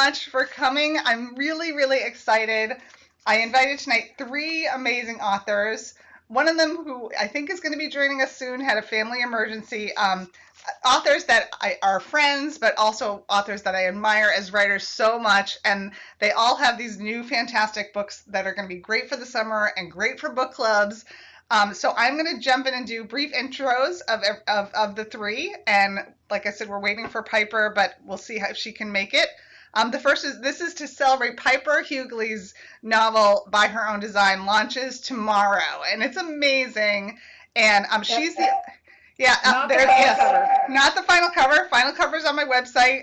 much for coming. I'm really, really excited. I invited tonight three amazing authors. One of them, who I think is going to be joining us soon, had a family emergency. Authors that are friends, but also authors that I admire as writers so much. And they all have these new fantastic books that are going to be great for the summer and great for book clubs. So I'm going to jump in and do brief intros of the three. And like I said, we're waiting for Piper, but we'll see if she can make it. The first is, this is to celebrate Piper Huguley's novel By Her Own Design launches tomorrow, and it's amazing. And she's the not the final cover. Not the final cover. Final cover's on my website.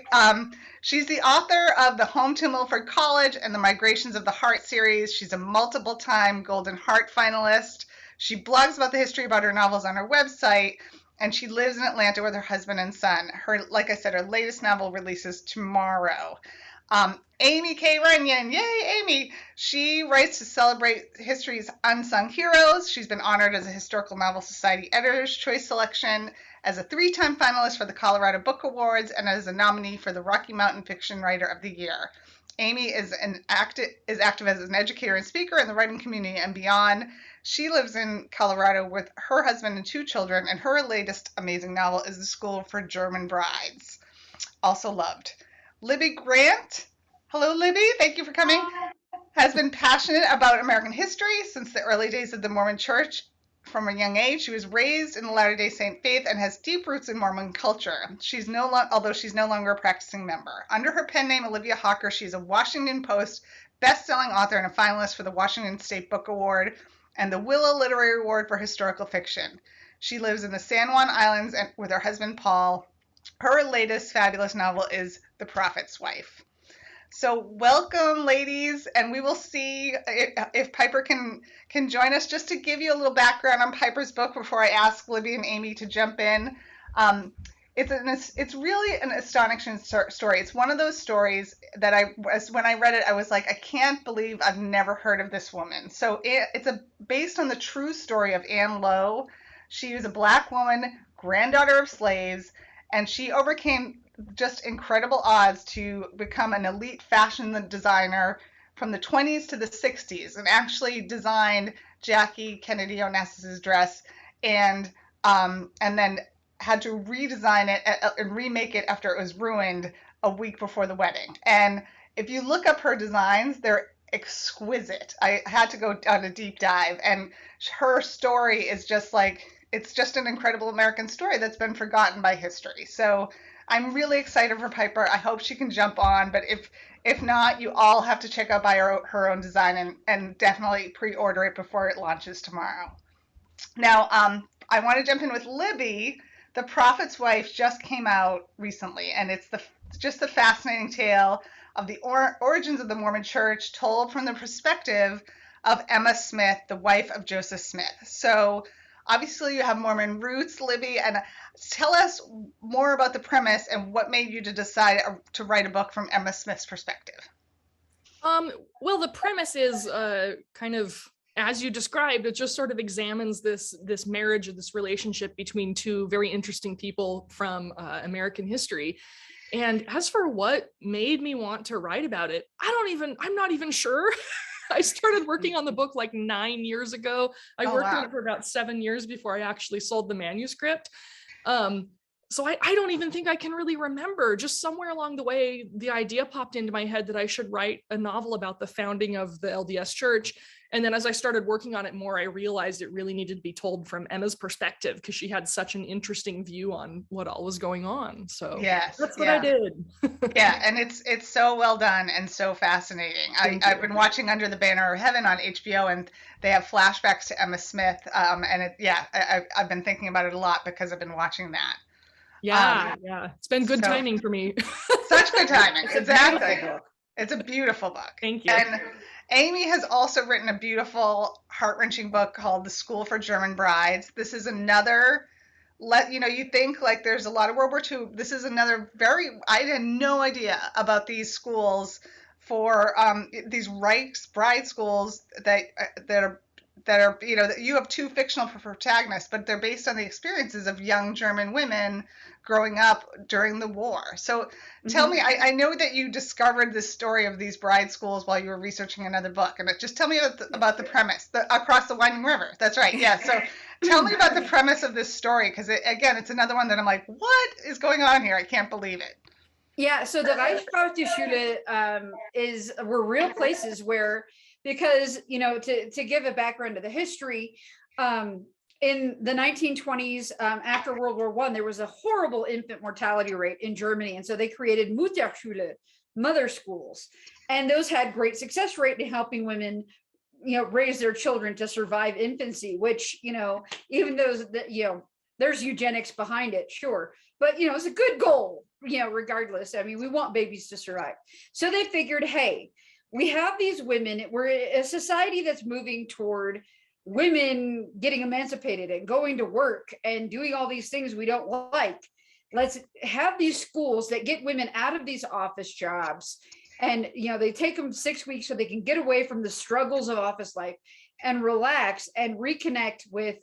She's the author of The Home to Milford College and the Migrations of the Heart series. She's a multiple-time Golden Heart finalist. She blogs about the history about her novels on her website, and she lives in Atlanta with her husband and son. Like I said, her latest novel releases tomorrow. Aimie K. Runyan, yay, Aimie! She writes to celebrate history's unsung heroes. She's been honored as a Historical Novel Society Editor's Choice Selection, as a 3-time finalist for the Colorado Book Awards, and as a nominee for the Rocky Mountain Fiction Writer of the Year. Aimie is active as an educator and speaker in the writing community and beyond. She lives in Colorado with her husband and 2 children, and her latest amazing novel is The School for German Brides, also loved. Libbie Grant, hello Libbie, thank you for coming, has been passionate about American history since the early days of the Mormon Church. From a young age, she was raised in the Latter-day Saint faith and has deep roots in Mormon culture. Although she's no longer a practicing member. Under her pen name, Olivia Hawker, she's a Washington Post best-selling author and a finalist for the Washington State Book Award and the Willow Literary Award for Historical Fiction. She lives in the San Juan Islands with her husband, Paul. Her latest fabulous novel is The Prophet's Wife. So welcome, ladies, and we will see if Piper can join us. Just to give you a little background on Piper's book before I ask Libbie and Aimie to jump in. It's really an astonishing story. It's one of those stories that when I read it, I was like, I can't believe I've never heard of this woman. So it's based on the true story of Ann Lowe. She was a Black woman, granddaughter of slaves, and she overcame just incredible odds to become an elite fashion designer from the 20s to the 60s, and actually designed Jackie Kennedy Onassis's dress, and then had to redesign it and remake it after it was ruined a week before the wedding. And if you look up her designs, they're exquisite. I had to go on a deep dive, and her story is just it's just an incredible American story that's been forgotten by history. So I'm really excited for Piper. I hope she can jump on, but if not, you all have to check out By Her Own Design and definitely pre-order it before it launches tomorrow. Now, I want to jump in with Libbie. The Prophet's Wife just came out recently, and it's just the fascinating tale of the origins of the Mormon Church, told from the perspective of Emma Smith, the wife of Joseph Smith. So obviously you have Mormon roots, Libbie, and tell us more about the premise and what made you to decide to write a book from Emma Smith's perspective. Well, the premise is kind of, as you described, it just sort of examines this marriage or this relationship between 2 very interesting people from American history. And as for what made me want to write about it, I'm not even sure. I started working on the book like 9 years ago. I worked on it for about 7 years before I actually sold the manuscript. So I don't even think I can really remember. Just somewhere along the way, the idea popped into my head that I should write a novel about the founding of the LDS Church. And then as I started working on it more, I realized it really needed to be told from Emma's perspective, because she had such an interesting view on what all was going on. So yes, that's what I did. Yeah, and it's so well done and so fascinating. I've been watching Under the Banner of Heaven on HBO, and they have flashbacks to Emma Smith. I've been thinking about it a lot because I've been watching that. Yeah, it's been good timing for me. Such good timing, exactly. It's a beautiful book. Thank you. And Aimie has also written a beautiful, heart-wrenching book called The School for German Brides. This is another, you think like there's a lot of World War II. This is another I had no idea about these schools for these Reichs bride schools that are that are, you know, that you have two fictional protagonists, but they're based on the experiences of young German women growing up during the war. So tell me, I know that you discovered this story of these bride schools while you were researching another book, and just tell me about the premise, Across the Winding River. That's right. Yeah. So tell me about the premise of this story, because again, it's another one that I'm like, what is going on here? I can't believe it. Yeah, so the Reichsbauschule were real places where, because, you know, to give a background to the history, in the 1920s, after World War I, there was a horrible infant mortality rate in Germany. And so they created Mutterschule, mother schools. And those had great success rate in helping women, you know, raise their children to survive infancy, which, you know, even those that, you know, there's eugenics behind it, sure. But, you know, it's a good goal, you know, regardless. I mean, we want babies to survive. So they figured, hey, we have these women, we're a society that's moving toward women getting emancipated and going to work and doing all these things we don't like. Let's have these schools that get women out of these office jobs. And, you know, they take them 6 weeks so they can get away from the struggles of office life and relax and reconnect with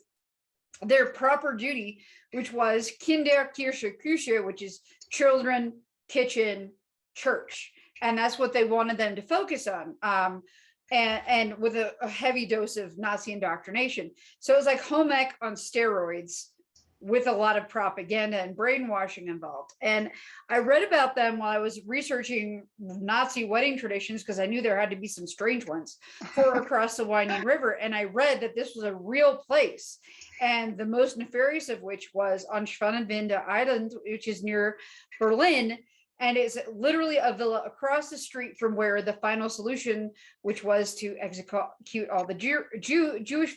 their proper duty, which was Kinderkirche, Küche, which is children, kitchen, church. And that's what they wanted them to focus on. And with a heavy dose of Nazi indoctrination. So it was like home ec on steroids with a lot of propaganda and brainwashing involved. And I read about them while I was researching Nazi wedding traditions, because I knew there had to be some strange ones for Across the Winding River. And I read that this was a real place. And the most nefarious of which was on Schwanenwinde Island, which is near Berlin. And it's literally a villa across the street from where the final solution, which was to execute all the Jewish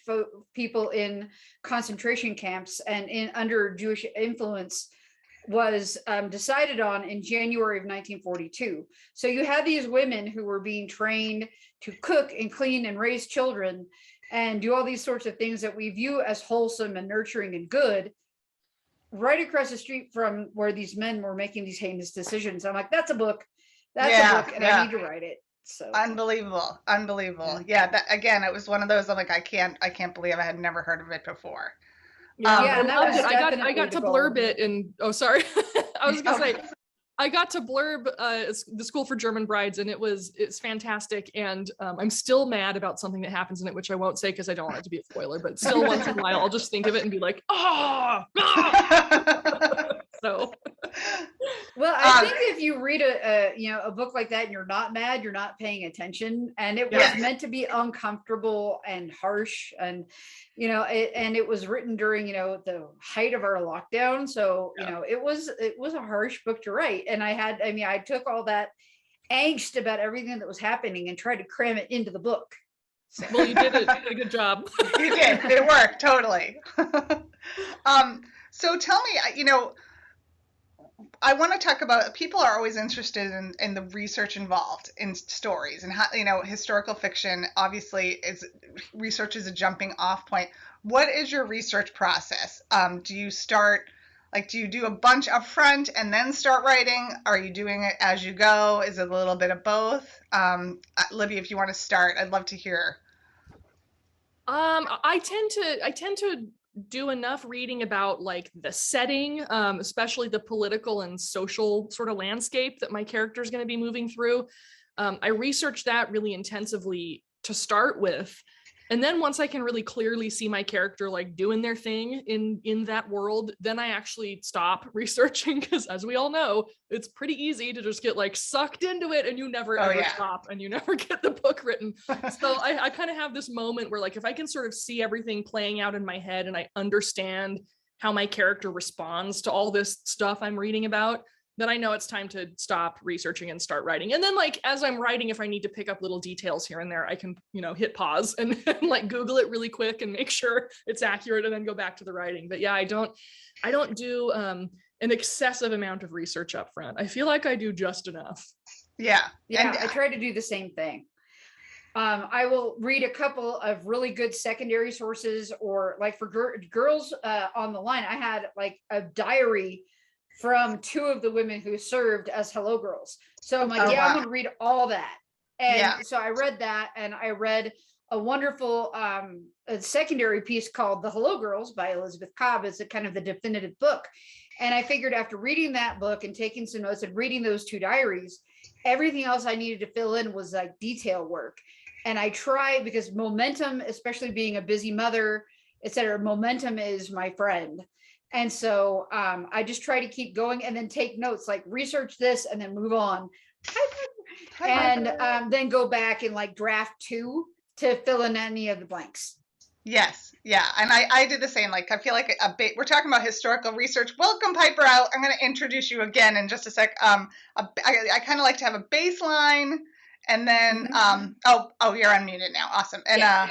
people in concentration camps and under Jewish influence, was decided on in January of 1942. So you had these women who were being trained to cook and clean and raise children and do all these sorts of things that we view as wholesome and nurturing and good, right across the street from where these men were making these heinous decisions. I'm like, that's a book. That's a book, and I need to write it. So unbelievable. Yeah, that, again, it was one of those, I'm like, I can't believe I had never heard of it before. Yeah, and that was I got to blurb it, and oh, sorry, I was gonna say I got to blurb the School for German Brides, and it's fantastic. And I'm still mad about something that happens in it, which I won't say because I don't want it to be a spoiler. But still, once in a while, I'll just think of it and be like, oh. So, well, I think if you read a book like that and you're not mad, you're not paying attention. And it was meant to be uncomfortable and harsh, and it was written during the height of our lockdown. So it was a harsh book to write. And I took all that angst about everything that was happening and tried to cram it into the book. So. Well, you did a good job. You did. It worked totally. So tell me, I want to talk about, people are always interested in the research involved in stories, and how, historical fiction obviously research is a jumping off point. What is your research process? Do you do a bunch up front and then start writing? Are you doing it as you go? Is it a little bit of both? Libbie, if you want to start, I'd love to hear. I tend to do enough reading about like the setting, especially the political and social sort of landscape that my character is going to be moving through. I research that really intensively to start with. And then once I can really clearly see my character like doing their thing in that world, then I actually stop researching, because as we all know, it's pretty easy to just get like sucked into it and you never ever stop and you never get the book written. So I kind of have this moment where like, if I can sort of see everything playing out in my head and I understand how my character responds to all this stuff I'm reading about, then I know it's time to stop researching and start writing. And then like, as I'm writing, if I need to pick up little details here and there, I can, hit pause and like Google it really quick and make sure it's accurate and then go back to the writing. But yeah, I don't do an excessive amount of research up front. I feel like I do just enough. Yeah. I try to do the same thing. I will read a couple of really good secondary sources, or like for girls on the line, I had like a diary from two of the women who served as Hello Girls. So I'm like, I'm going to read all that. And so I read that, and I read a wonderful a secondary piece called The Hello Girls by Elizabeth Cobb is a kind of the definitive book. And I figured after reading that book and taking some notes and reading those 2 diaries, everything else I needed to fill in was like detail work. And I try, because momentum, especially being a busy mother, etc., momentum is my friend. And so I just try to keep going and then take notes, like research this and then move on. And then go back and like draft 2 to fill in any of the blanks. Yes. Yeah. And I did the same. Like, I feel like we're talking about historical research. Welcome, Piper. I'm going to introduce you again in just a sec. I kind of like to have a baseline, and then, you're unmuted now. Awesome. And, Yeah.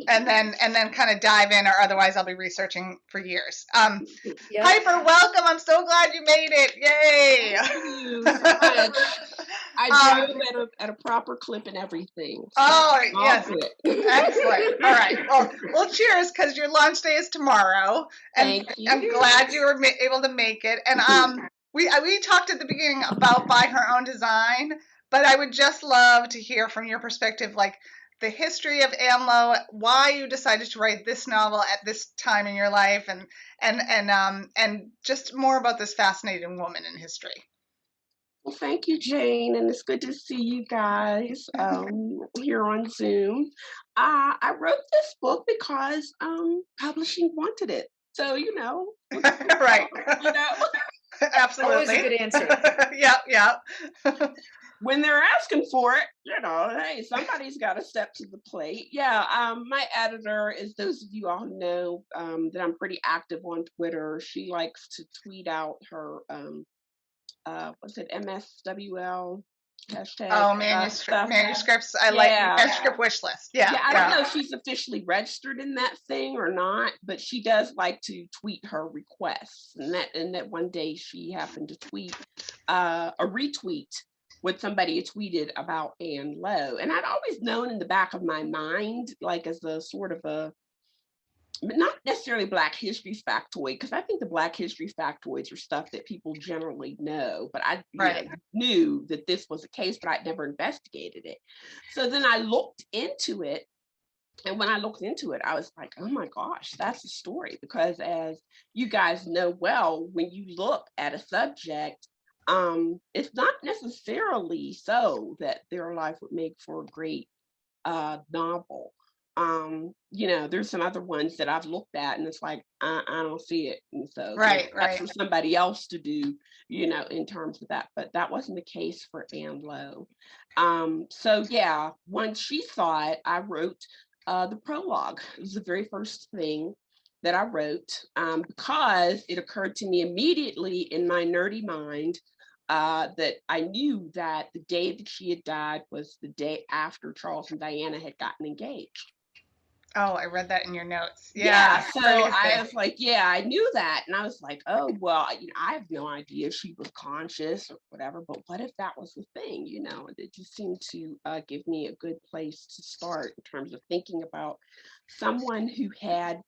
and then kind of dive in, or otherwise I'll be researching for years. Yep. Piper, welcome. I'm so glad you made it. Yay. Thank you so much. I drove at a proper clip and everything. So yes. Good. Excellent. All right. Well, cheers, because your launch day is tomorrow. And Thank you. I'm glad you were able to make it. And we talked at the beginning about By Her Own Design, but I would just love to hear from your perspective, like the history of Ann Lowe, why you decided to write this novel at this time in your life, and just more about this fascinating woman in history. Well, thank you, Jane, and it's good to see you guys here on Zoom. I wrote this book because publishing wanted it. So, Right. Absolutely. Always a good answer. Yep. When they're asking for it, hey, somebody's got to step to the plate. Yeah, my editor, as those of you all who know that I'm pretty active on Twitter, she likes to tweet out her, what's it, MSWL hashtag? Oh, manuscripts. I like manuscript wish list. Yeah. I don't know if she's officially registered in that thing or not, but she does like to tweet her requests. And that one day she happened to tweet a retweet what somebody had tweeted about Ann Lowe. And I'd always known in the back of my mind, like as a sort of a, not necessarily Black history factoid, because I think the Black history factoids are stuff that people generally know, but I knew that this was a case, but I'd never investigated it. So then I looked into it. And when I looked into it, I was like, oh my gosh, that's a story. Because as you guys know well, when you look at a subject, it's not necessarily so that their life would make for a great novel. There's some other ones that I've looked at and it's like, I don't see it. And so that's for somebody else to do, in terms of that. But that wasn't the case for Ann Lowe. Once she saw it, I wrote the prologue. It was the very first thing that I wrote because it occurred to me immediately in my nerdy mind that I knew that the day that she had died was the day after Charles and Diana had gotten engaged. Oh, I read that in your notes. Yeah. So I was like, I knew that. And I was like, oh, well, I have no idea if she was conscious or whatever, but what if that was the thing, It just seemed to give me a good place to start in terms of thinking about someone who had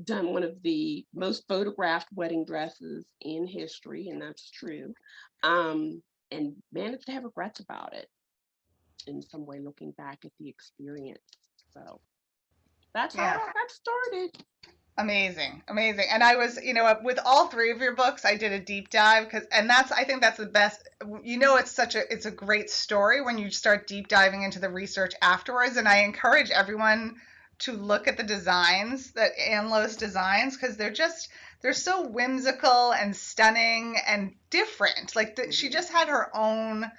done one of the most photographed wedding dresses in history, and that's true, and managed to have regrets about it in some way, looking back at the experience. So that's how I got started. Amazing. And I was, with all 3 of your books, I did a deep dive I think that's the best. It's a great story when you start deep diving into the research afterwards. And I encourage everyone to look at the designs, that Ann Lowe's designs, because they're so whimsical and stunning and different. Like she just had her own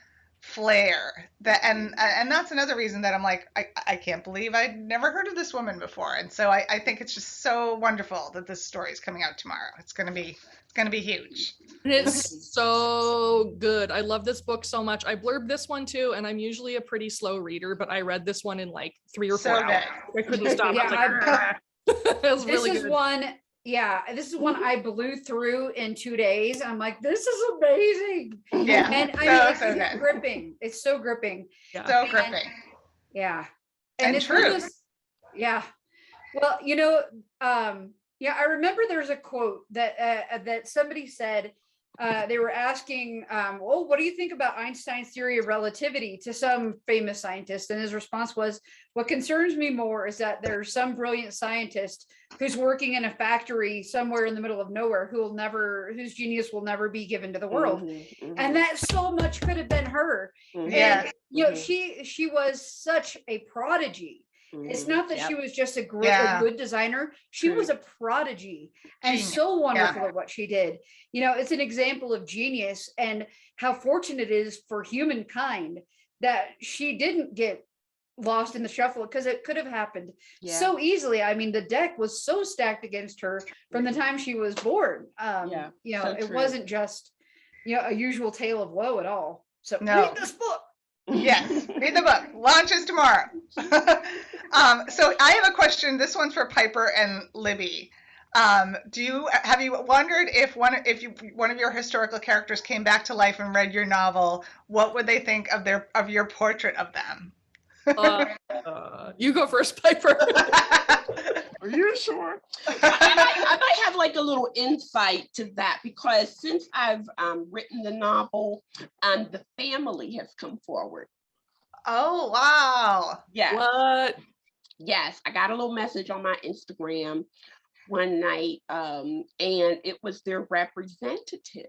flair, and that's another reason that I'm like, I can't believe I'd never heard of this woman before. And so I think it's just so wonderful that this story is coming out tomorrow. It's gonna be huge. It's so good. I love this book so much. I blurbed this one too, and I'm usually a pretty slow reader, but I read this one in like 3 or 4 hours. I couldn't stop. It was really good. This is one I blew through in 2 days. I'm like, this is amazing. Yeah. And it's gripping. It's so gripping. Yeah. So gripping. Yeah. And true. Well, I remember there's a quote that somebody said, they were asking, well, what do you think about Einstein's theory of relativity to some famous scientist? And his response was, what concerns me more is that there's some brilliant scientist who's working in a factory somewhere in the middle of nowhere whose genius will never be given to the world. And that so much could have been her. Yeah. And, you know, she was such a prodigy. It's not that she was just a good designer. She was a prodigy and so wonderful at what she did. You know, it's an example of genius and how fortunate it is for humankind that she didn't get lost in the shuffle, because it could have happened so easily. I mean, the deck was so stacked against her from the time she was born. You know, it wasn't just, you know, a usual tale of woe at all. So read this book. Yes, read the book. Launches tomorrow. So I have a question. This one's for Piper and Libbie. Have you wondered if one of your historical characters came back to life and read your novel, what would they think of your portrait of them? You go first, Piper. Are you sure? I might have like a little insight to that, because since I've written the novel, the family has come forward. Oh, wow. Yes. What? Yes, I got a little message on my Instagram one night, and it was their representative.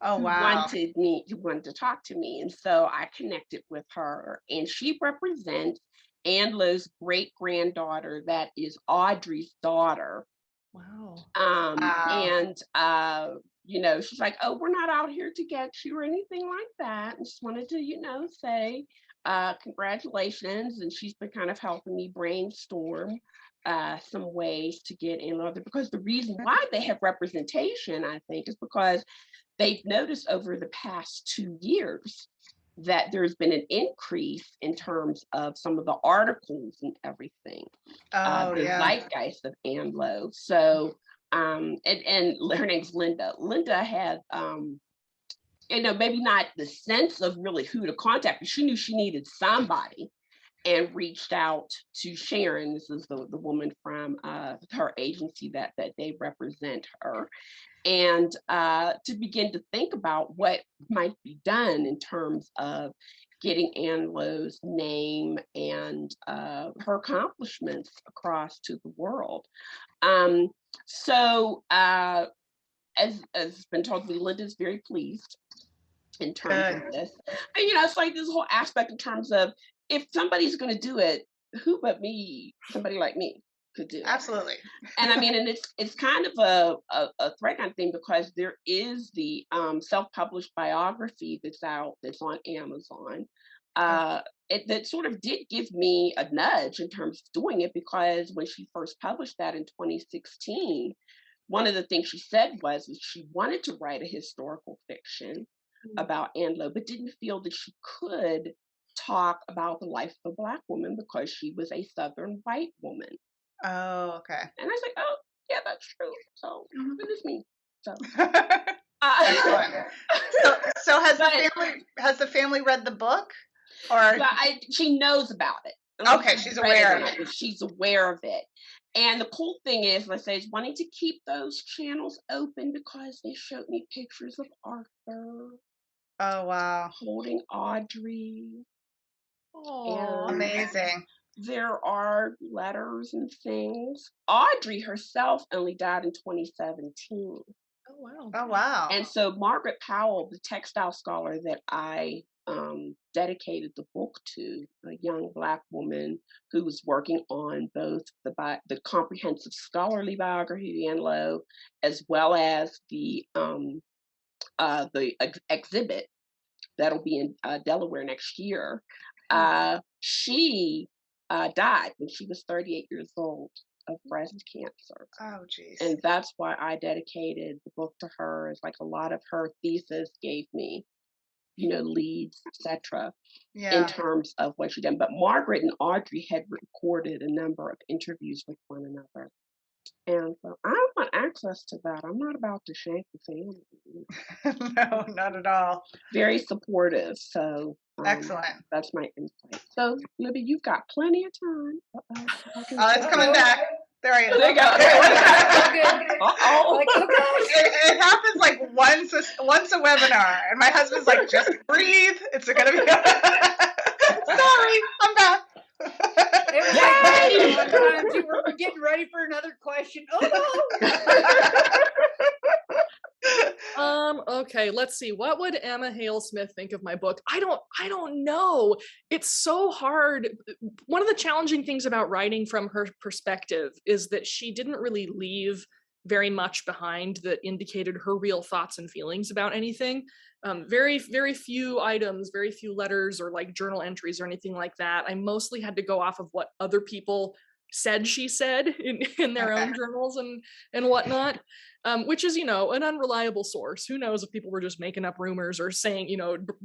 Oh, wow. Who wanted to talk to me. And so I connected with her, and she represents Ann Lowe's great-granddaughter, that is Audrey's daughter. Wow. And you know, she's like, oh, we're not out here to get you or anything like that. And just wanted to, you know, say congratulations. And she's been kind of helping me brainstorm some ways to get Ann Lowe, because the reason why they have representation, I think, is because they've noticed over the past 2 years that there's been an increase in terms of some of the articles and everything. The zeitgeist of Ann Lowe. So, and her name's Linda. Linda had, you know, maybe not the sense of really who to contact, but she knew she needed somebody, and reached out to Sharon. This is the woman from her agency that they represent her. And to begin to think about what might be done in terms of getting Ann Lowe's name and her accomplishments across to the world. So as been told to me, Linda's very pleased in terms of this. And, you know, it's like this whole aspect in terms of, if somebody's going to do it, who but me, somebody like me, could do it. Absolutely. And I mean, and it's kind of a threat kind of thing, because there is the self-published biography that's on Amazon. That sort of did give me a nudge in terms of doing it, because when she first published that in 2016, one of the things she said was she wanted to write a historical fiction about Ann Lowe, but didn't feel that she could talk about the life of a Black woman because she was a Southern white woman. Oh, okay. And I was like, oh, yeah, that's true. So what is me? So, so has the family read the book? Or she knows about it. Okay, she's aware of it. She's aware of it. And the cool thing is, let's say, is wanting to keep those channels open, because they showed me pictures of Arthur. Oh, wow. Holding Audrey. Oh, amazing. There are letters and things. Audrey herself only died in 2017. Oh, wow. Oh, wow. And so Margaret Powell, the textile scholar that I dedicated the book to, a young Black woman who was working on both the comprehensive scholarly biography of Ann Lowe, as well as the exhibit that'll be in Delaware next year. She died when she was 38 years old of breast cancer. Oh, geez. And that's why I dedicated the book to her. It's like a lot of her thesis gave me, you know, leads, etc. In terms of what she done. But Margaret and Audrey had recorded a number of interviews with one another. And so I want access to that. I'm not about to shank the family. No, not at all. Very supportive. So excellent. That's my insight. So Libbie, you've got plenty of time. It's coming back. There I am. There you go. It happens like once webinar. And my husband's like, just breathe. It's going to be. Sorry, I'm back. It was like sometimes you were getting ready for another question. Okay, let's see. What would Emma Hale Smith think of my book? I don't know. It's so hard. One of the challenging things about writing from her perspective is that she didn't really leave very much behind that indicated her real thoughts and feelings about anything. Very, very few items, very few letters or like journal entries or anything like that. I mostly had to go off of what other people said she said in their own journals and whatnot, which is, an unreliable source. Who knows if people were just making up rumors or saying,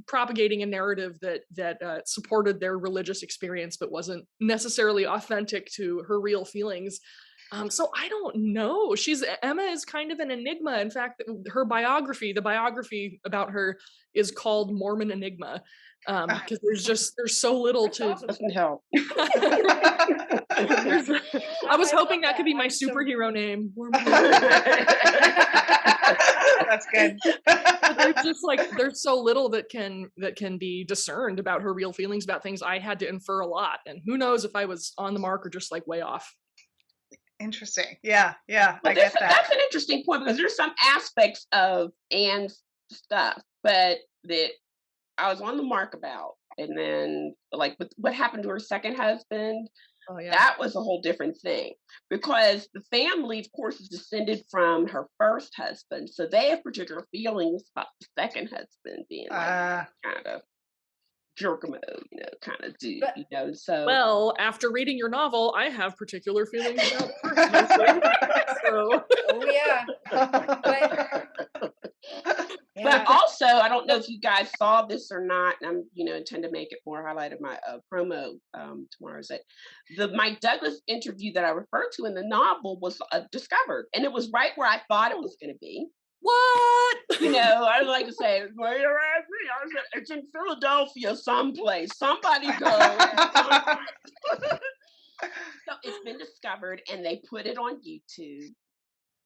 propagating a narrative that supported their religious experience but wasn't necessarily authentic to her real feelings. So I don't know. Emma is kind of an enigma. In fact, her biography, the biography about her, is called Mormon Enigma, because there's so little to. Doesn't help. I was hoping that could be my superhero name. That's good. There's just there's so little that can be discerned about her real feelings about things. I had to infer a lot, and who knows if I was on the mark or just way off. Interesting. Yeah. Well, I get that. That's an interesting point, because there's some aspects of Ann's stuff, but that I was on the mark about. And then what happened to her second husband, that was a whole different thing, because the family, of course, is descended from her first husband. So they have particular feelings about the second husband being kind of jerk mode, kind of dude, so. Well, after reading your novel, I have particular feelings about the so. Oh, yeah. But also, I don't know if you guys saw this or not, and I'm, intend to make it more highlight of my promo tomorrow, is that the Mike Douglas interview that I referred to in the novel was discovered, and it was right where I thought it was going to be. What? I like to say, it's in Philadelphia someplace. Somebody go. So it's been discovered, and they put it on YouTube.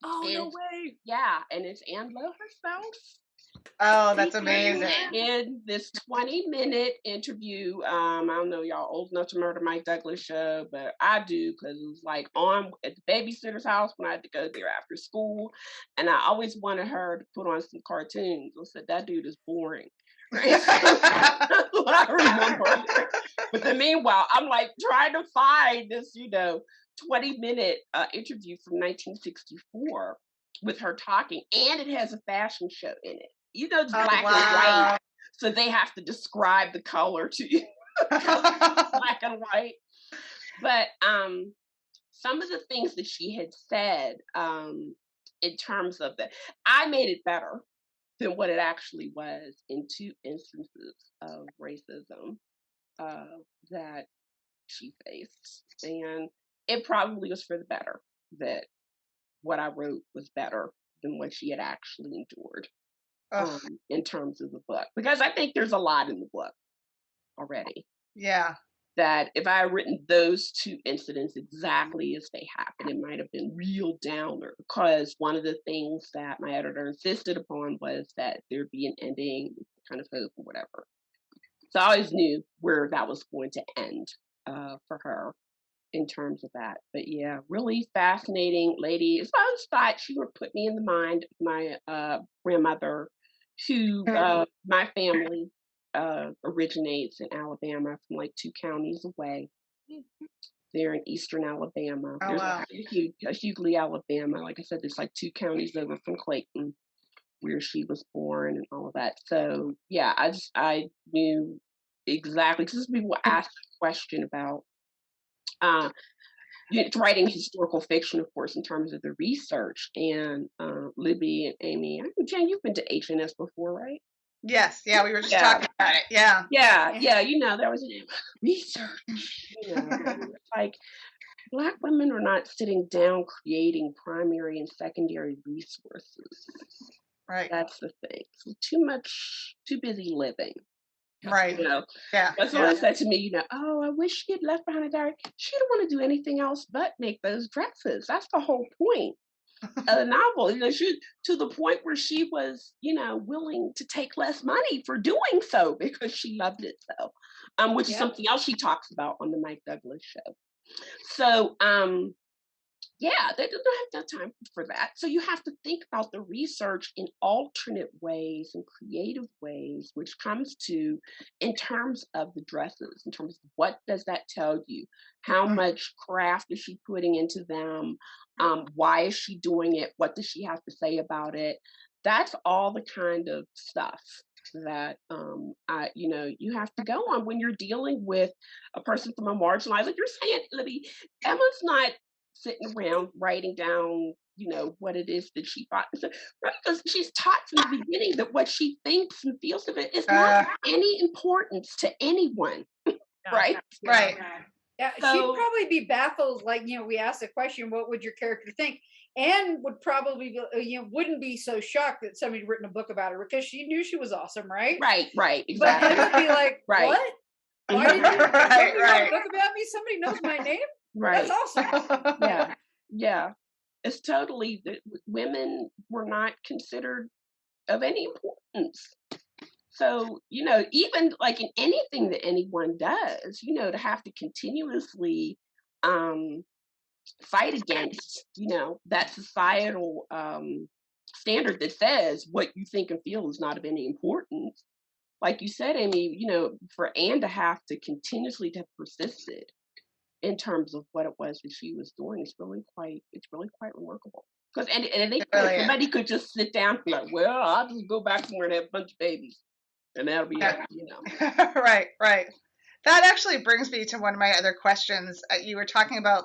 Oh, no way. Yeah, and it's Ann Lowe herself. Oh, that's amazing. In this 20-minute interview, I don't know, y'all old enough to remember the Mike Douglas show, but I do, because it was on at the babysitter's house when I had to go there after school, and I always wanted her to put on some cartoons. I said, that dude is boring. I remember. But then meanwhile, I'm trying to find this, 20-minute interview from 1964 with her talking, and it has a fashion show in it. It's black and white, so they have to describe the color to you. Black and white. But some of the things that she had said in terms of that, I made it better than what it actually was in two instances of racism that she faced. And it probably was for the better that what I wrote was better than what she had actually endured. In terms of the book, because I think there's a lot in the book already. Yeah. That if I had written those two incidents exactly as they happened, it might have been real downer, because one of the things that my editor insisted upon was that there be an ending, kind of hope or whatever. So I always knew where that was going to end for her in terms of that. But yeah, really fascinating lady. So I just thought she would put me in the mind of my grandmother, who my family originates in Alabama, from 2 counties away. They're in eastern Alabama. Oh, wow. Huguley, Alabama. Like I said, there's 2 counties over from Clayton, where she was born and all of that. So yeah, I knew exactly, because people ask a question about writing historical fiction, of course, in terms of the research. And Libbie and Aimie, Jen, you've been to HNS before, right? Yes, yeah, we were just talking about it. Yeah, there was research. Black women are not sitting down creating primary and secondary resources. Right. That's the thing. So too busy living. Right. Yeah. That's what I said to me, oh, I wish she had left behind a diary. She didn't want to do anything else but make those dresses. That's the whole point. a novel, she, to the point where she was, willing to take less money for doing so because she loved it so, which is something else she talks about on the Mike Douglas show. So, yeah, they don't have no time for that. So you have to think about the research in alternate ways and creative ways, which comes to in terms of the dresses, in terms of what does that tell you? How much craft is she putting into them? Why is she doing it? What does she have to say about it? That's all the kind of stuff that you have to go on when you're dealing with a person from a marginalized, like you're saying, Libbie, Emma's not sitting around writing down, what it is that she thought. So, because she's taught from the beginning that what she thinks and feels of it is not of any importance to anyone, right? Right. Yeah, So, she'd probably be baffled. Like, we asked the question, what would your character think? Anne would probably, wouldn't be so shocked that somebody had written a book about her because she knew she was awesome, right? Right, exactly. But Emma would be like, right. What? Why did you write a book about me? Somebody knows my name? Right. That's awesome. Yeah. It's totally that women were not considered of any importance. So, even like in anything that anyone does, to have to continuously fight against, that societal standard that says what you think and feel is not of any importance. Like you said, Aimie, for Anne to have to continuously have persisted in terms of what it was that she was doing, it's really quite remarkable. Because somebody could just sit down and be like, well, I'll just go back somewhere and have a bunch of babies, and that'll be it, Right. That actually brings me to one of my other questions. You were talking about,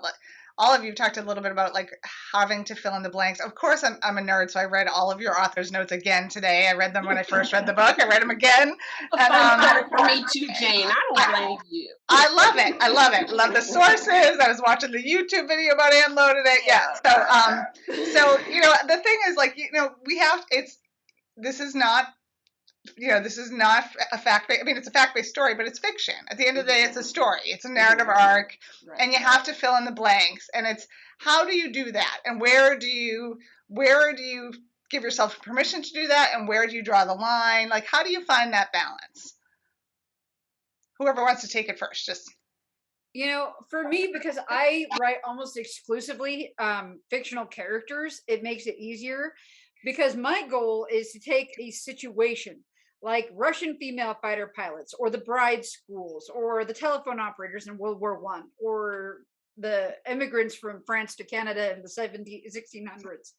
all of you talked a little bit about like having to fill in the blanks. Of course, I'm a nerd, so I read all of your author's notes again today. I read them when I first read the book. I read them again. And, for me too, Jane. I don't blame you. I love it. I love the sources. I was watching the YouTube video about Ann Lowe today. Yeah. So the thing is, like, this is not a fact-based, it's a fact-based story, but it's fiction. At the end of the day, it's a story. It's a narrative arc, and you have to fill in the blanks. And it's, how do you do that? And where do you give yourself permission to do that? And where do you draw the line? Like, how do you find that balance? Whoever wants to take it first, just. For me, because I write almost exclusively fictional characters, it makes it easier because my goal is to take a situation like Russian female fighter pilots, or the bride schools, or the telephone operators in World War I, or the immigrants from France to Canada in the 1600s.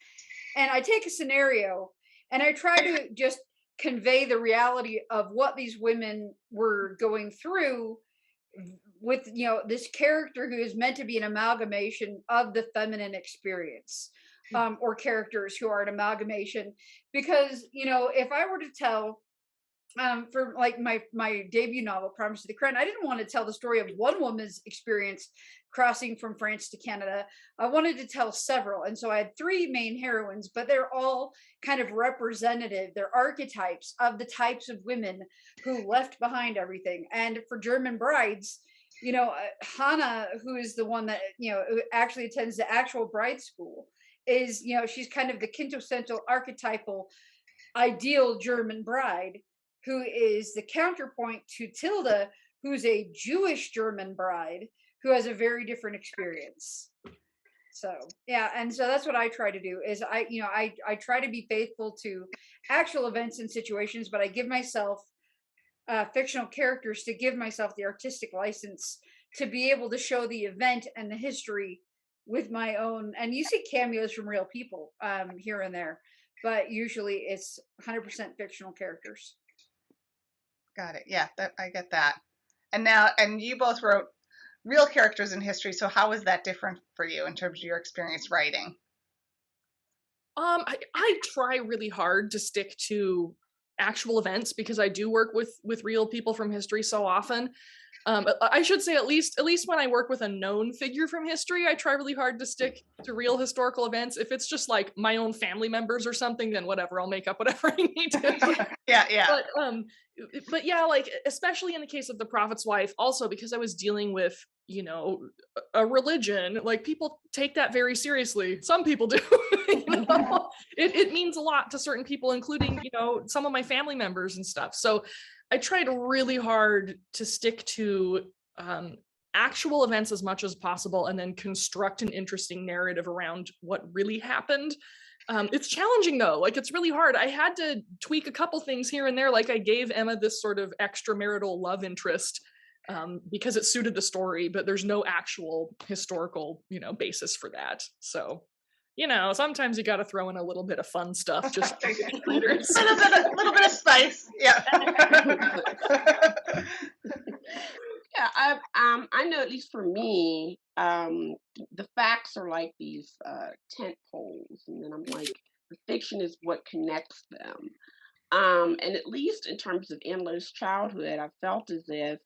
And I take a scenario and I try to just convey the reality of what these women were going through with, this character who is meant to be an amalgamation of the feminine experience, or characters who are an amalgamation. Because, if I were to tell, for like my debut novel, Promise to the Crown, I didn't want to tell the story of one woman's experience crossing from France to Canada. I wanted to tell several. And so I had 3 main heroines, but they're all kind of representative. They're archetypes of the types of women who left behind everything. And for German Brides, Hannah, who is the one that, who actually attends the actual bride school, is, she's kind of the quintessential archetypal ideal German bride, who is the counterpoint to Tilda, who's a Jewish German bride who has a very different experience. So, yeah. And so that's what I try to do is I try to be faithful to actual events and situations, but I give myself fictional characters to give myself the artistic license to be able to show the event and the history with my own. And you see cameos from real people here and there, but usually it's 100% fictional characters. Got it. Yeah, I get that. And you both wrote real characters in history. So how was that different for you in terms of your experience writing? I try really hard to stick to actual events because I do work with real people from history so often. I should say at least when I work with a known figure from history, I try really hard to stick to real historical events. If it's just like my own family members or something, then whatever, I'll make up whatever I need to. Yeah. But yeah, like especially in the case of The Prophet's Wife, also because I was dealing with you know, a religion. Like, people take that very seriously. Some people do. You know? It means a lot to certain people, including, you know, some of my family members and stuff. So I tried really hard to stick to actual events as much as possible, and then construct an interesting narrative around what really happened. It's challenging though. Like, it's really hard. I had to tweak a couple things here and there. Like, I gave Emma this sort of extramarital love interest because it suited the story, but there's no actual historical, you know, basis for that. So, you know, sometimes you got to throw in a little bit of fun stuff just to make it readers. A little bit of spice. Yeah. Yeah, I know, at least for me, the facts are like these tent poles, and then I'm like, the fiction is what connects them. And at least in terms of Ann Lowe's childhood, I felt as if,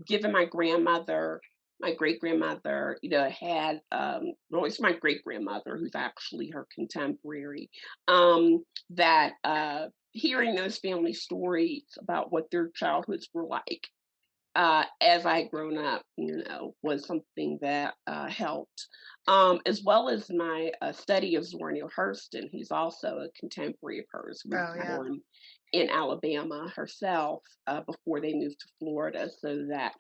given my grandmother, my great grandmother, you know, had, well, it's my great grandmother who's actually her contemporary, that hearing those family stories about what their childhoods were like, as I had grown up, you know, was something that helped. As well as my study of Zora Neale Hurston, who's also a contemporary of hers, who was born in Alabama herself before they moved to Florida, so that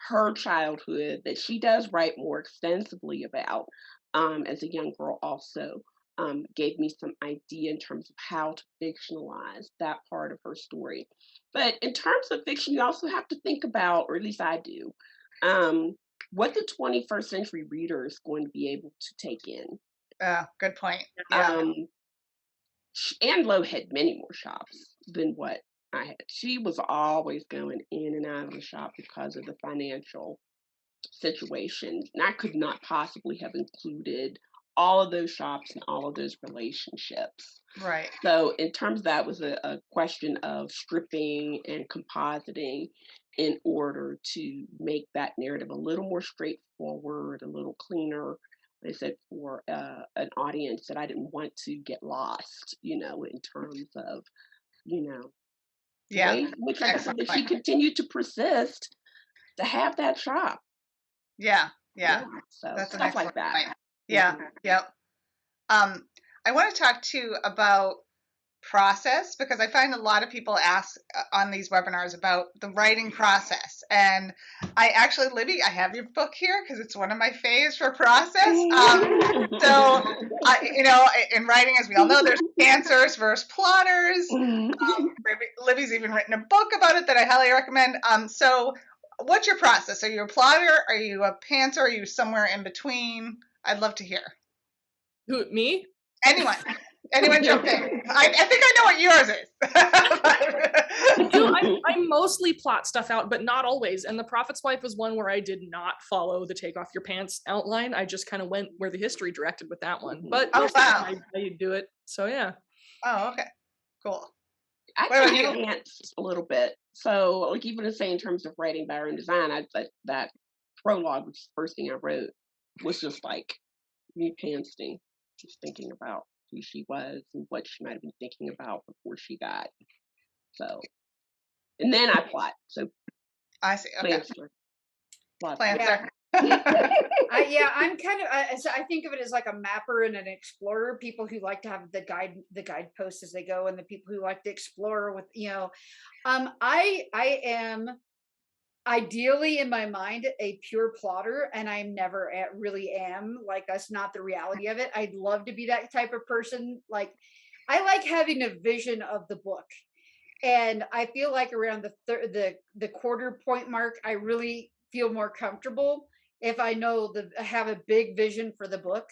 her childhood, that she does write more extensively about as a young girl, also gave me some idea in terms of how to fictionalize that part of her story. But in terms of fiction, you also have to think about, or at least I do, what the 21st century reader is going to be able to take in. Good point. Yeah. Ann Lowe had many more shops than what I had. She was always going in and out of the shop because of the financial situation. And I could not possibly have included all of those shops and all of those relationships. Right. So in terms of that, was a question of stripping and compositing in order to make that narrative a little more straightforward, a little cleaner. Like I said, for an audience that I didn't want to get lost, you know, in terms of, you know, ways in which, like I said, that she continued to persist to have that shop. Yeah. So that's stuff like that. Point. Yeah. Mm-hmm. Yep. I want to talk too about process, because I find a lot of people ask on these webinars about the writing process. And I actually, Libbie, I have your book here because it's one of my faves for process. So, you know, in writing, as we all know, there's pantsers versus plotters. Libbie's even written a book about it that I highly recommend. So what's your process? Are you a plotter? Are you a pantser? Are you somewhere in between? I'd love to hear. Who, me? Anyone jump in. I think I know what yours is. I mostly plot stuff out, but not always. And The Prophet's Wife was one where I did not follow the take off your pants outline. I just kind of went where the history directed with that one. But wow. I do it. So yeah. Oh, okay. Cool. I can pants a little bit. So like, even to say in terms of writing background design, that prologue, which is the first thing I wrote, was just like me pantsing, just thinking about who she was and what she might have been thinking about before she died. So, and then I plot. So I see. Okay. Planter. I'm kind of. So I think of it as like a mapper and an explorer. People who like to have the guideposts as they go, and the people who like to explore with, you know. I am ideally in my mind a pure plotter, and I never really am. Like, that's not the reality of it. I'd love to be that type of person. Like, I like having a vision of the book, and I feel like around the quarter point mark, I really feel more comfortable if I know have a big vision for the book.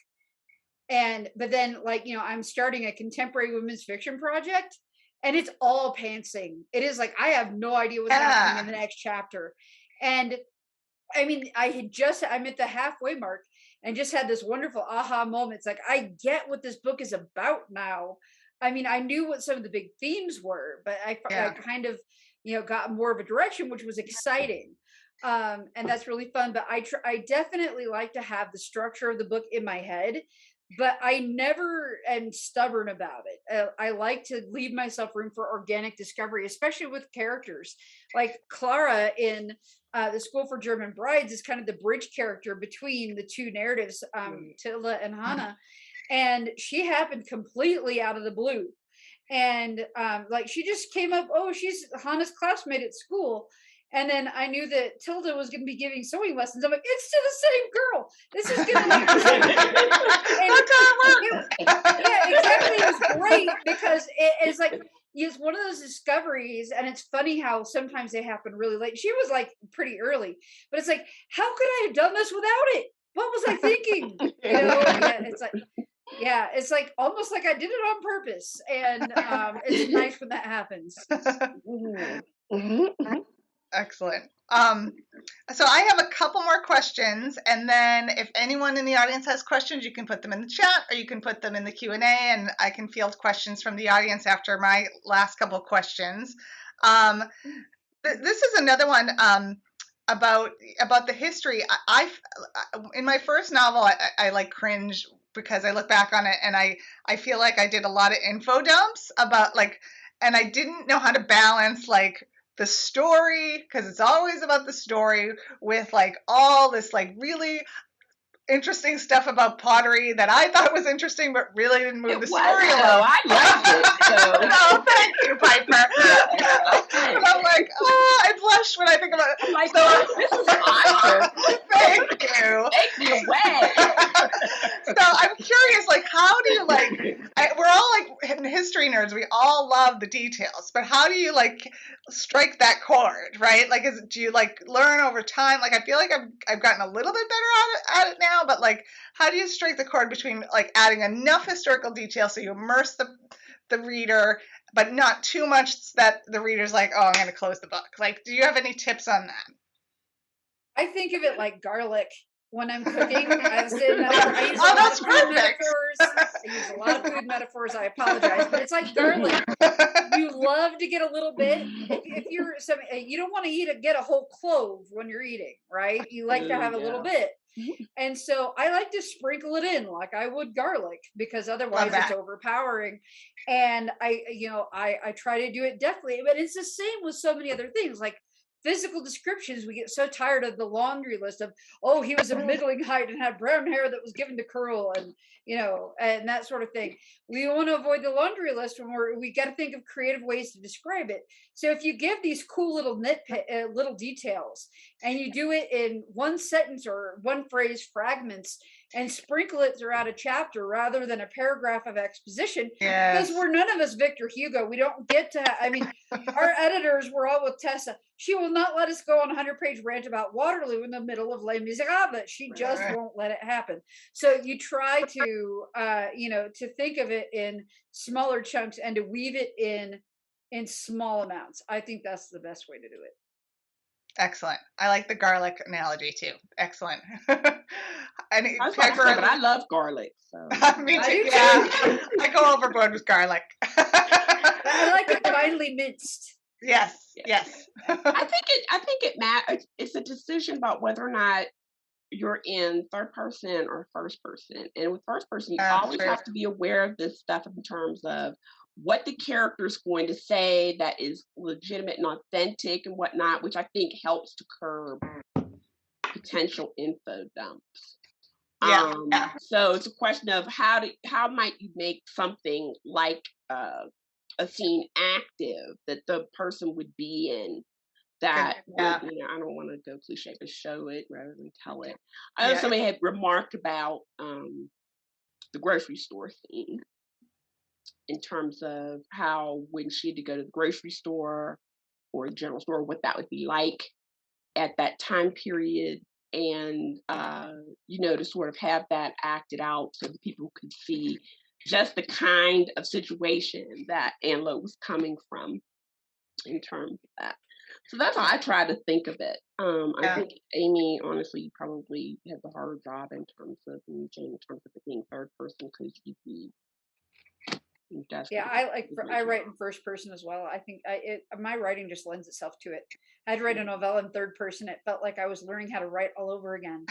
But then, like, you know, I'm starting a contemporary women's fiction project, and it's all pantsing. It is like, I have no idea what's happening in the next chapter. And I mean, I'm at the halfway mark and just had this wonderful aha moment. It's like, I get what this book is about now. I mean, I knew what some of the big themes were, but I kind of, you know, got more of a direction, which was exciting. And that's really fun. But I definitely like to have the structure of the book in my head. but I never am stubborn about it. I like to leave myself room for organic discovery, especially with characters like Clara in The School for German Brides is kind of the bridge character between the two narratives, Tilda and Hannah, and she happened completely out of the blue. And like she just came up, oh, she's Hannah's classmate at school. And then I knew that Tilda was going to be giving sewing lessons. I'm like, it's to the same girl. This is going to be. Yeah, exactly. It was great because it's like it's one of those discoveries, and it's funny how sometimes they happen really late. She was like pretty early, but it's like, how could I have done this without it? What was I thinking? You know, yeah, it's like. Yeah, it's like almost like I did it on purpose, and it's nice when that happens. Excellent. So I have a couple more questions, and then if anyone in the audience has questions, you can put them in the chat, or you can put them in the Q&A, and I can field questions from the audience after my last couple questions. This is another one about the history. I in my first novel, I like cringe because I look back on it and I feel like I did a lot of info dumps about like, and I didn't know how to balance like the story, because it's always about the story, with like all this like really interesting stuff about pottery that I thought was interesting, but really didn't move the story along. I liked it. So. Oh, thank you, Piper. And I'm like, oh, I blush when I think about it. Like, this is awesome. Thank you. Take me away. So I'm curious, like, how do you like? We're all like history nerds. We all love the details, but how do you like strike that chord, right? Like, do you like learn over time? Like, I feel like I've gotten a little bit better at it now, but like, how do you strike the chord between like adding enough historical detail so you immerse the reader, but not too much that the reader's like, oh, I'm going to close the book? Like, do you have any tips on that? I think of it like garlic when I'm cooking. I use a lot of food metaphors. I use a lot of food metaphors. I apologize, but it's like garlic. You love to get a little bit. If you're you don't want to get a whole clove when you're eating, right? You like to have a little bit. And so I like to sprinkle it in like I would garlic, because otherwise it's overpowering. And I try to do it deftly, but it's the same with so many other things like physical descriptions. We get so tired of the laundry list of, oh, he was a middling height and had brown hair that was given to curl, and and that sort of thing. We want to avoid the laundry list when we got to think of creative ways to describe it. So if you give these cool little little details, and you do it in one sentence or one phrase fragments, and sprinkle it throughout a chapter rather than a paragraph of exposition, because we're none of us Victor Hugo. We don't get to, our editors were all with Tessa. She will not let us go on a 100-page rant about Waterloo in the middle of Les Miserables. She just won't let it happen. So you try to, to think of it in smaller chunks and to weave it in small amounts. I think that's the best way to do it. Excellent. I like the garlic analogy too. Excellent. And Piper, but I love garlic. So. Me too. Yeah. I go overboard with garlic. I like it finely minced. Yes. I think it matters. It's a decision about whether or not you're in third person or first person. And with first person, you always have to be aware of this stuff in terms of what the character is going to say that is legitimate and authentic and whatnot, which I think helps to curb potential info dumps. So it's a question of how might you make something like a scene active that the person would be in, that would, I don't want to go cliche, but show it rather than tell it. I know somebody had remarked about the grocery store scene, in terms of how when she had to go to the grocery store or the general store, what that would be like at that time period, and to sort of have that acted out so that people could see just the kind of situation that Ann Lowe was coming from in terms of that. So that's how I try to think of it. I think Aimie, honestly, probably has a harder job in terms of it being third person, because I write in first person as well. I think my writing just lends itself to it. I'd write a novella in third person. It felt like I was learning how to write all over again.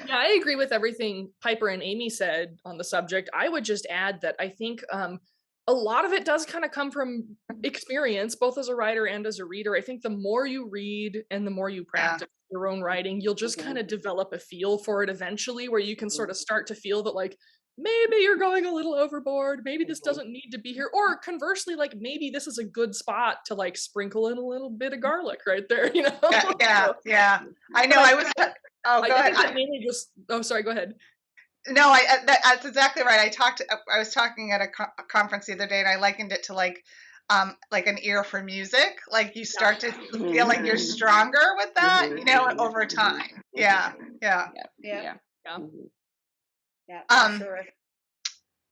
Yeah, I agree with everything Piper and Aimie said on the subject. I would just add that I think a lot of it does kind of come from experience, both as a writer and as a reader. I think the more you read and the more you practice your own writing, you'll just kind of develop a feel for it eventually, where you can sort of start to feel that, like, maybe you're going a little overboard, maybe this doesn't need to be here, or conversely, like, maybe this is a good spot to like sprinkle in a little bit of garlic right there, you know? Yeah. I know. I was. Oh, go ahead. I think that mainly just. Oh, sorry. Go ahead. No, that's exactly right. I was talking at a conference the other day, and I likened it to like an ear for music. Like you start to feel like you're stronger with that, you know, over time. Yeah. Sure.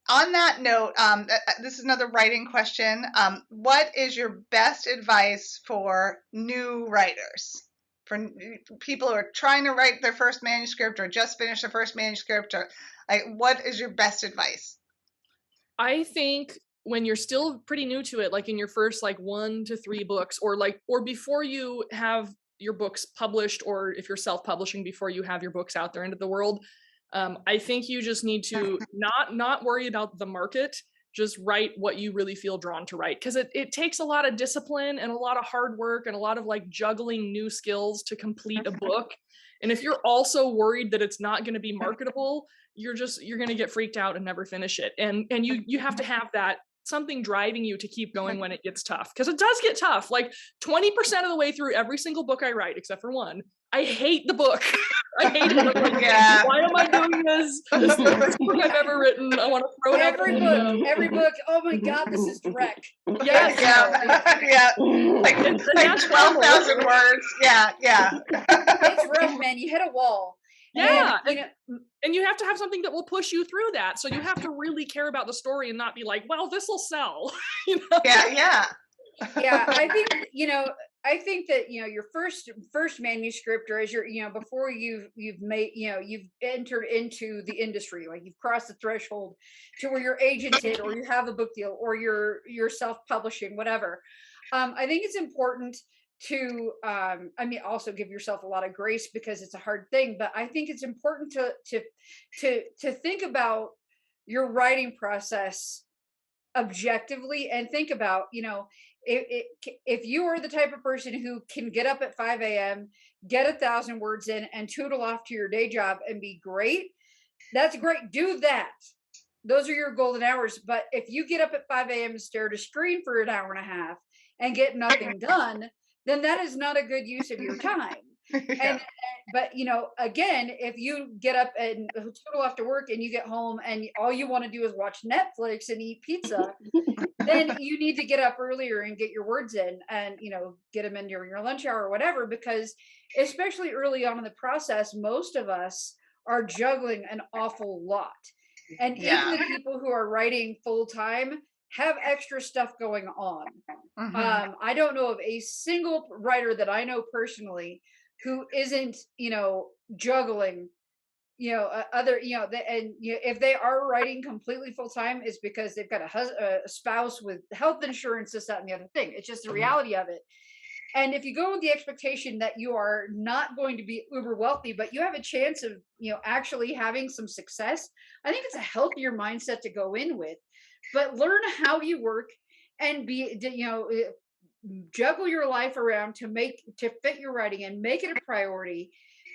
On that note, this is another writing question. What is your best advice for new writers? For people who are trying to write their first manuscript or just finished their first manuscript, or like, what is your best advice? I think when you're still pretty new to it, like in your first like 1 to 3 books, or before you have your books published, or if you're self-publishing, before you have your books out there into the world, I think you just need to not worry about the market. Just write what you really feel drawn to write, because it takes a lot of discipline and a lot of hard work and a lot of like juggling new skills to complete a book. And if you're also worried that it's not going to be marketable, you're going to get freaked out and never finish it. And you have to have that something driving you to keep going when it gets tough, because it does get tough. Like 20% of the way through every single book I write, except for one, I hate the book. I hate it. I'm like, why am I doing this? This is the worst book I've ever written. I want to throw it out. Every book. Oh my God, this is Drek. Yeah. Like 12,000 words. Yeah. It's rough, man. You hit a wall. Yeah. And you have to have something that will push you through that. So you have to really care about the story and not be like, well, this will sell. You know? Yeah. I think that your first manuscript, or as you're before you've made you've entered into the industry, like you've crossed the threshold to where you're agented or you have a book deal or you're self-publishing, whatever. I think it's important to also give yourself a lot of grace, because it's a hard thing, but I think it's important to think about your writing process objectively, and think about, if you are the type of person who can get up at 5 a.m., get 1,000 words in, and tootle off to your day job and be great, that's great. Do that. Those are your golden hours. But if you get up at 5 a.m. and stare at a screen for an hour and a half and get nothing done, then that is not a good use of your time. But again, if you get up and total after work and you get home and all you want to do is watch Netflix and eat pizza, then you need to get up earlier and get your words in, and get them in during your lunch hour or whatever, because especially early on in the process, most of us are juggling an awful lot. And even the people who are writing full time have extra stuff going on. I don't know of a single writer that I know personally who isn't, juggling, if they are writing completely full time, it's because they've got a spouse with health insurance, this, that, and the other thing. It's just the reality of it. And if you go with the expectation that you are not going to be uber wealthy, but you have a chance of, actually having some success, I think it's a healthier mindset to go in with. But learn how you work and juggle your life around to fit your writing and make it a priority.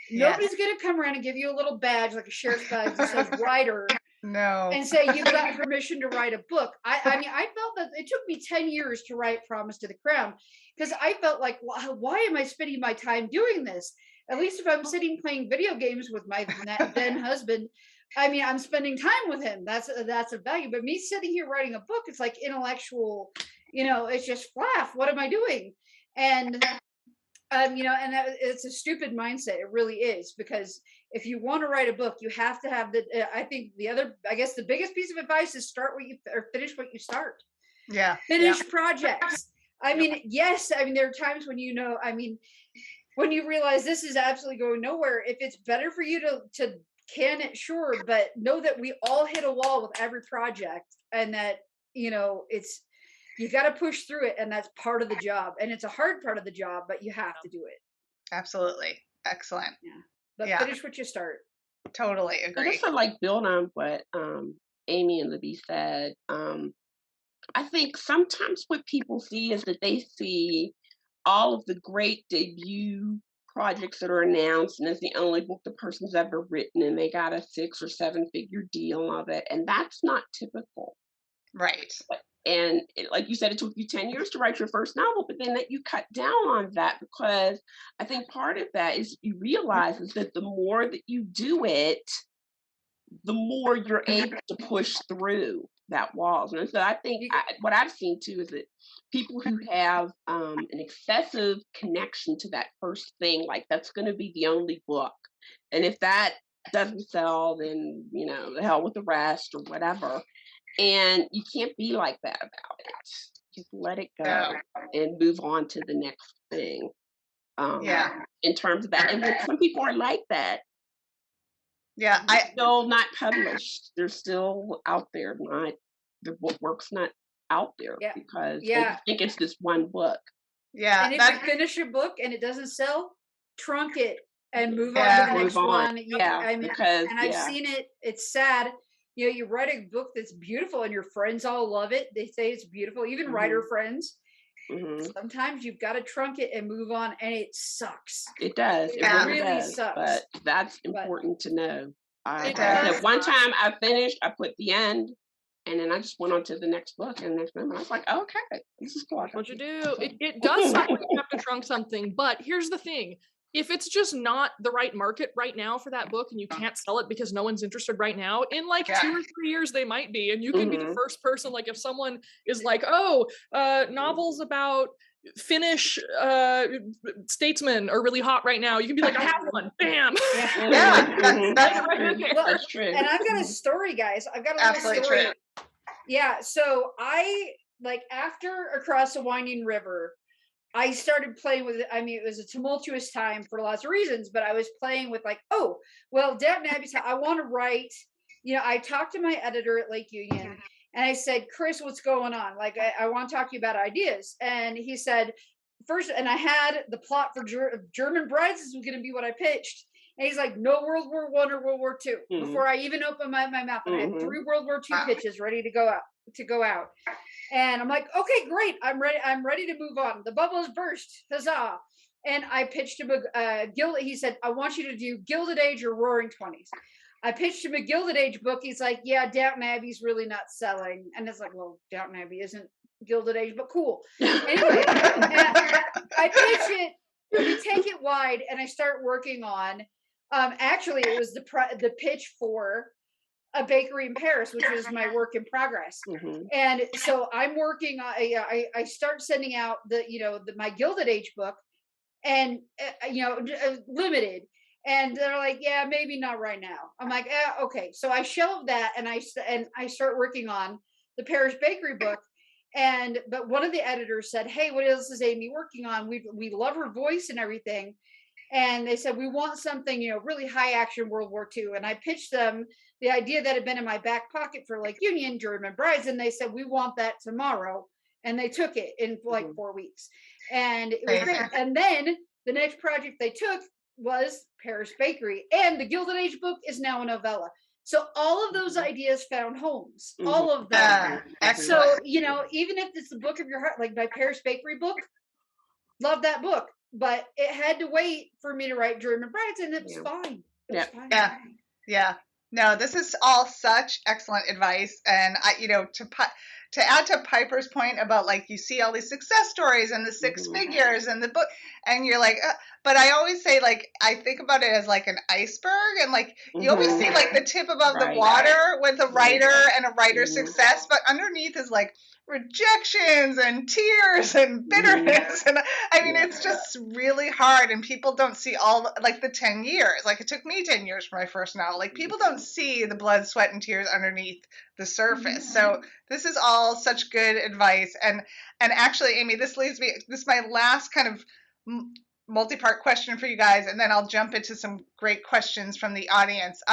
Nobody's going to come around and give you a little badge, like a sheriff's badge that says writer. No. And say you've got permission to write a book. I felt that it took me 10 years to write Promise to the Crown, because I felt like, why am I spending my time doing this? At least if I'm sitting playing video games with my then husband, I'm spending time with him. That's a value. But me sitting here writing a book, it's like intellectual, it's just flaff. What am I doing? And it's a stupid mindset. It really is, because if you want to write a book, you have to have I think the biggest piece of advice is finish what you start. Yeah. Finish projects. Yes. There are times when, when you realize this is absolutely going nowhere, if it's better for you to can it, sure. But know that we all hit a wall with every project, and that, you got to push through it, and that's part of the job, and it's a hard part of the job, but you have to do it. Absolutely. Excellent. Yeah. But finish what you start. Totally And agree. just to like build on what Aimie and Libbie said, I think sometimes what people see is that they see all of the great debut projects that are announced, and it's the only book the person's ever written, and they got a 6 or 7 figure deal of it, and that's not typical. Right. And like you said, it took you 10 years to write your first novel, but then that you cut down on that, because I think part of that is you realize is that the more that you do it, the more you're able to push through that walls. And so I think what I've seen too is that people who have an excessive connection to that first thing, like that's going to be the only book, and if that doesn't sell, then the hell with the rest or whatever. And you can't be like that about it. Just let it go and move on to the next thing. In terms of that, and some people are like that. Yeah, They're still not published. They're still out there. The work's not out there because they think it's this one book. Yeah, and if you finish a book and it doesn't sell, trunk it and move on to the next one. I mean, because I've seen it. It's sad. You write a book that's beautiful and your friends all love it. They say it's beautiful, even writer friends. Sometimes you've got to trunk it and move on, and it sucks. It does. It really does. Sucks. But that's important to know. At one time I finished, I put the end, and then I just went on to the next book and the next one. And I was like, okay, this is cool. What you do? It does suck when you have to trunk something, but here's the thing. If it's just not the right market right now for that book and you can't sell it because no one's interested right now, in like 2 or 3 years they might be, and you can be the first person. Like if someone is like, novels about Finnish statesmen are really hot right now, you can be like, I have one, bam. That's true. And I've got a story, guys. I've got a little story. True. Yeah, so I after Across the Winding River, I started playing with it. I mean, it was a tumultuous time for lots of reasons, but I was playing with Downton Abbey. I want to write. I talked to my editor at Lake Union, and I said, Chris, what's going on? Like, I want to talk to you about ideas. And he said, first, and I had the plot for German Brides was going to be what I pitched. And he's like, no World War I or World War II. Before I even opened my mouth, and I had 3 World War II pitches ready to go out. And I'm like, okay, great. I'm ready to move on. The bubble has burst. Huzzah. And I pitched him he said, I want you to do Gilded Age or Roaring 20s. I pitched him a Gilded Age book. He's like, yeah, Downton Abbey's really not selling. And it's like, well, Downton Abbey isn't Gilded Age, but cool. Anyway, I pitch it. We take it wide, and I start working on. Actually, it was the pitch for A Bakery in Paris, which was my work in progress. And so I'm working on. I start sending out my Gilded Age book, and limited. And they're like, yeah, maybe not right now. I'm like, okay. So I shelved that, and I start working on the Paris Bakery book. But one of the editors said, hey, what else is Aimie working on? We love her voice and everything. And they said, we want something, really high action World War II. And I pitched them the idea that had been in my back pocket for Lake Union, German Brides. And they said, we want that tomorrow. And they took it in 4 weeks. And it was great. And then the next project they took was Paris Bakery. And the Gilded Age book is now a novella. So all of those ideas found homes, all of them. So, even if it's the book of your heart, like my Paris Bakery book, love that book. But it had to wait for me to write German Brides, and it was fine. It was fine. Yeah. No, this is all such excellent advice. And to add to Piper's point about you see all these success stories and the 6 figures and the book, and you're like, but I always say I think about it as an iceberg, and you always see the tip above the water with a writer and a writer's success, but underneath is rejections and tears and bitterness, and I mean it's just really hard, and people don't see all the 10 years. It took me 10 years for my first novel. People don't see the blood, sweat, and tears underneath the surface. So this is all such good advice, and actually, Aimie, this is my last kind of multi-part question for you guys, and then I'll jump into some great questions from the audience.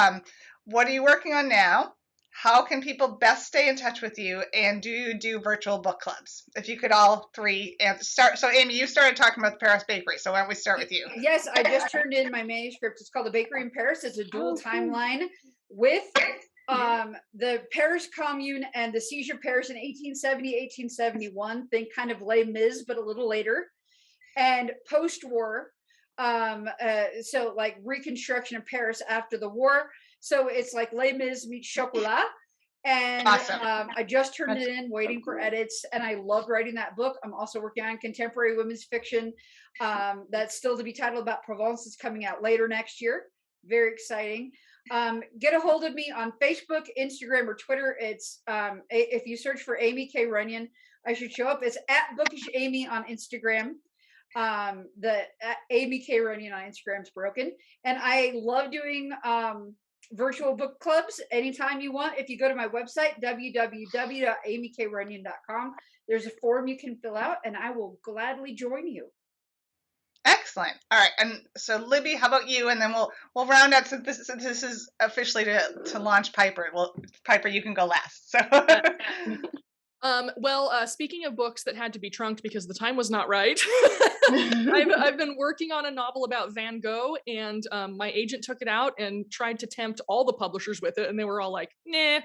What are you working on now? how can people best stay in touch with you, and do you do virtual book clubs? If you could all three start. So Aimie, you started talking about the Paris Bakery, so why don't we start with you? Yes, I just turned in my manuscript. It's called The Bakery in Paris. It's a dual timeline with the Paris Commune and the siege of Paris in 1870, 1871. Think kind of Les Mis, but a little later, and post-war. So like reconstruction of Paris after the war. So it's like Les Mis meets Chocolat. And Awesome. I just turned it in, waiting for edits, and I loved writing that book. I'm also working on contemporary women's fiction that's still to be titled about Provence. It's coming out later next year. Very exciting. Get a hold of me on Facebook, Instagram, or Twitter. It's if you search for Aimie K. Runyan, I should show up. It's at Bookish Aimie on Instagram. The Aimie K. Runyan on Instagram is broken, and I love doing virtual book clubs anytime you want. If you go to my website, www.amiekrunyan.com, there's a form you can fill out, and I will gladly join you. Excellent. All right, and so Libbie, how about you? And then we'll round out, since this is officially to launch Piper. Well, Piper, you can go last. So. Speaking of books that had to be trunked because the time was not right, I've been working on a novel about Van Gogh, and my agent took it out and tried to tempt all the publishers with it, and they were all like, nah.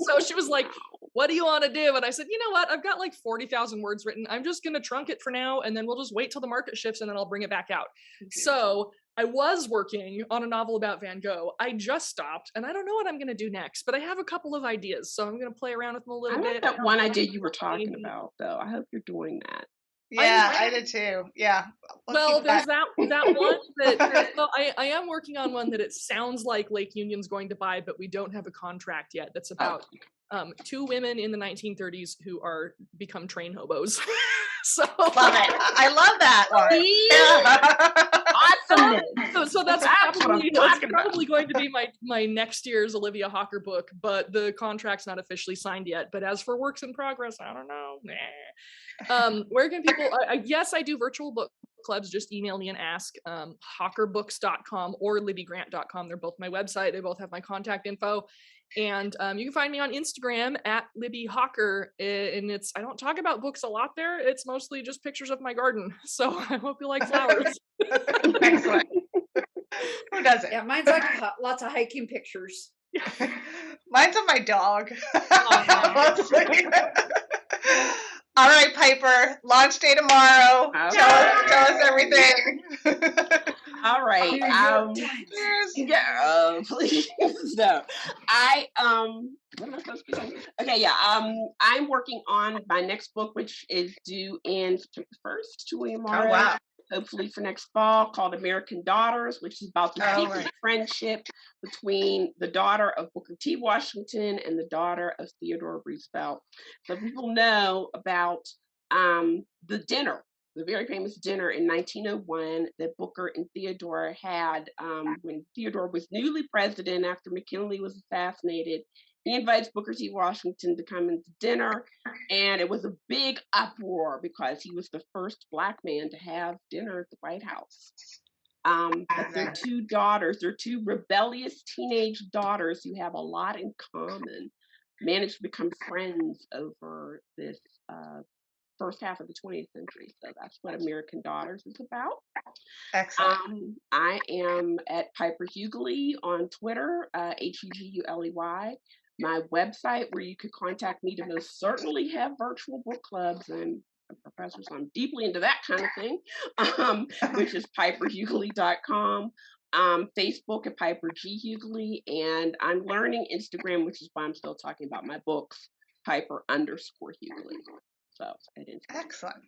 So she was like, what do you want to do? And I said, you know what? I've got like 40,000 words written. I'm just going to trunk it for now, and then we'll just wait till the market shifts, and then I'll bring it back out. So I was working on a novel about Van Gogh. I just stopped, and I don't know what I'm going to do next, but I have a couple of ideas, so I'm going to play around with them a little bit. I like that one idea you were talking about, though. I hope you're doing that. Yeah, I did too. Yeah. There's that one that well, I am working on one that it sounds like Lake Union's going to buy, but we don't have a contract yet. That's about two women in the 1930s who are become train hobos. So love it. I love that one. Awesome. So that's probably going to be my next year's Olivia Hawker book, but the contract's not officially signed yet. But as for works in progress, I don't know. Where can people? Yes, I do virtual book clubs. Just email me and ask. Hawkerbooks.com or LibbieGrant.com. They're both my website. They both have my contact info. And you can find me on Instagram at Libbie Hawker. And I don't talk about books a lot there. It's mostly just pictures of my garden. So I hope you like flowers. Excellent. Who doesn't? Yeah, mine's like lots of hiking pictures. Mine's of my dog. All right, Piper. Launch day tomorrow. Okay. Tell us everything. All right. Please. No. What am I supposed to be saying? Okay, yeah. I'm working on my next book, which is due in September 1st, 2 tomorrow. Oh, wow. Hopefully for next fall, called American Daughters, which is about the secret friendship between the daughter of Booker T. Washington and the daughter of Theodore Roosevelt. So people know about the dinner, the very famous dinner in 1901 that Booker and Theodore had when Theodore was newly president after McKinley was assassinated. He invites Booker T. Washington to come into dinner, and it was a big uproar because he was the first Black man to have dinner at the White House. But their two daughters, their two rebellious teenage daughters who have a lot in common, managed to become friends over this first half of the 20th century. So that's what American Daughters is about. Excellent. I am at Piper Huguley on Twitter, Huguley. My website, where you could contact me to most certainly have virtual book clubs. I'm a professor, so I'm deeply into that kind of thing, which is piperhuguley.com. Facebook at Piper G. Huguley, and I'm learning Instagram, which is why I'm still talking about my books, Piper_Huguley. So it is excellent.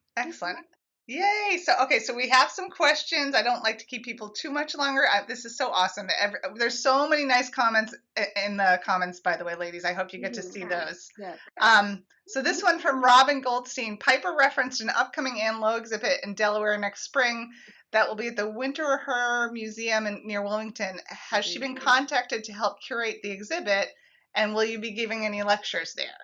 Yay! So we have some questions. I don't like to keep people too much longer. This is so awesome. There's so many nice comments in the comments, by the way, ladies. I hope you get to see those. Yeah. So this one from Robin Goldstein. Piper referenced an upcoming Ann Lowe exhibit in Delaware next spring that will be at the Winter Museum near Wilmington. Has she been contacted to help curate the exhibit, and will you be giving any lectures there?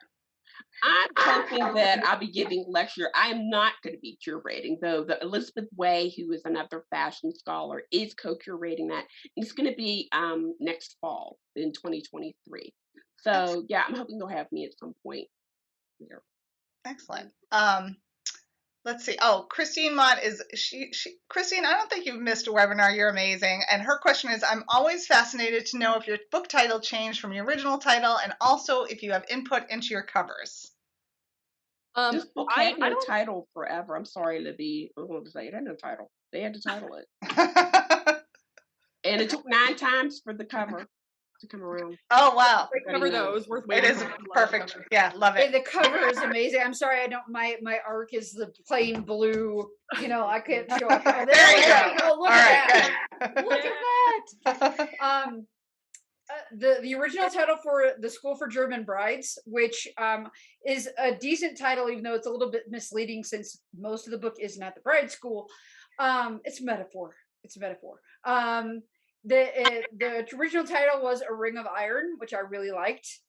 I'm hoping that I'll be giving a lecture. I'm not going to be curating, though. The Elizabeth Way, who is another fashion scholar, is co-curating that. It's going to be next fall in 2023. So yeah, I'm hoping they'll have me at some point there. Excellent. Let's see. Oh, Christine Mott is Christine, I don't think you've missed a webinar. You're amazing. And her question is, I'm always fascinated to know if your book title changed from your original title, and also if you have input into your covers. This book had no title forever. I'm sorry, Libbie. I want to say it had no title. They had to title it. And it took 9 times for the cover to come around. Oh, wow. Cover those. Worth waiting. It is perfect. Yeah, love it. And the cover is amazing. I'm sorry, I don't. My arc is the plain blue. You know, I can't show up. Oh, there you go. Oh, look All at right, that. good. Look at that. The original title for The School for German Brides, which is a decent title, even though it's a little bit misleading since most of the book isn't at the bride school. It's a metaphor. It's a metaphor. The original title was A Ring of Iron, which I really liked.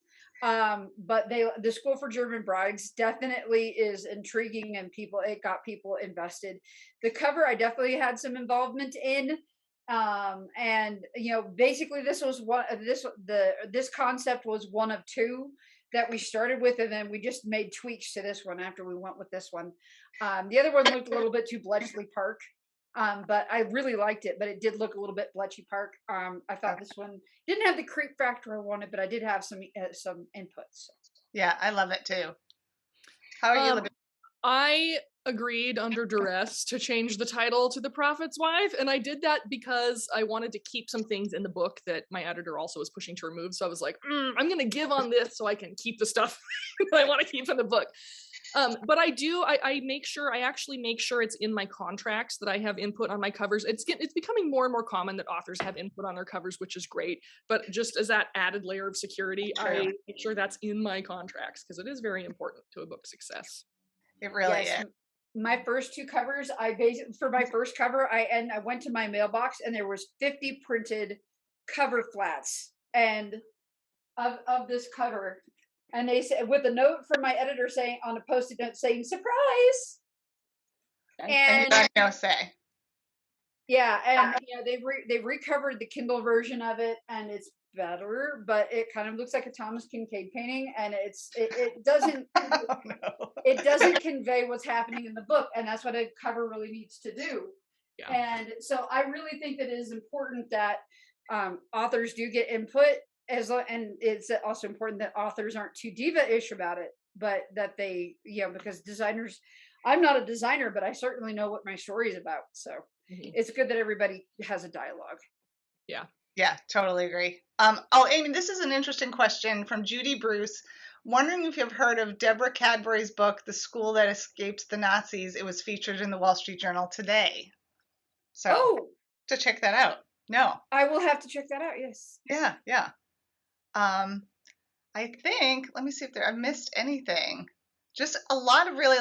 But The School for German Brides definitely is intriguing, and it got people invested. The cover I definitely had some involvement in. And basically this was this concept was one of 2 that we started with, and then we just made tweaks to this one after we went with this one. The other one looked a little bit too Bletchley Park. But I really liked it, but it did look a little bit Bletchley Park. I thought this one didn't have the creep factor I wanted, but I did have some inputs. Yeah, I love it too. How are you, Libby? I agreed under duress to change the title to The Prophet's Wife, and I did that because I wanted to keep some things in the book that my editor also was pushing to remove. So I was like, I'm going to give on this so I can keep the stuff that I want to keep in the book. But I actually make sure it's in my contracts that I have input on my covers. It's becoming more and more common that authors have input on their covers, which is great. But just as that added layer of security, I make sure that's in my contracts because it is very important to a book's success. It really is. My first 2 covers, for my first cover, I went to my mailbox and there was 50 printed cover flats and of this cover. And they said, with a note from my editor saying on a post-it note saying "surprise," and you got no say. Yeah, and they've recovered the Kindle version of it, and it's better, but it kind of looks like a Thomas Kincaid painting, and it doesn't it doesn't convey what's happening in the book, and that's what a cover really needs to do. Yeah. And so I really think that it is important that authors do get input. And it's also important that authors aren't too diva-ish about it, but that they, because designers, I'm not a designer, but I certainly know what my story is about. So it's good that everybody has a dialogue. Yeah. Yeah, totally agree. Aimie, this is an interesting question from Judy Bruce. Wondering if you've heard of Deborah Cadbury's book, The School That Escaped the Nazis. It was featured in the Wall Street Journal today. So to check that out. No. I will have to check that out, yes. Yeah. I think, let me see if I missed anything. Just a lot of really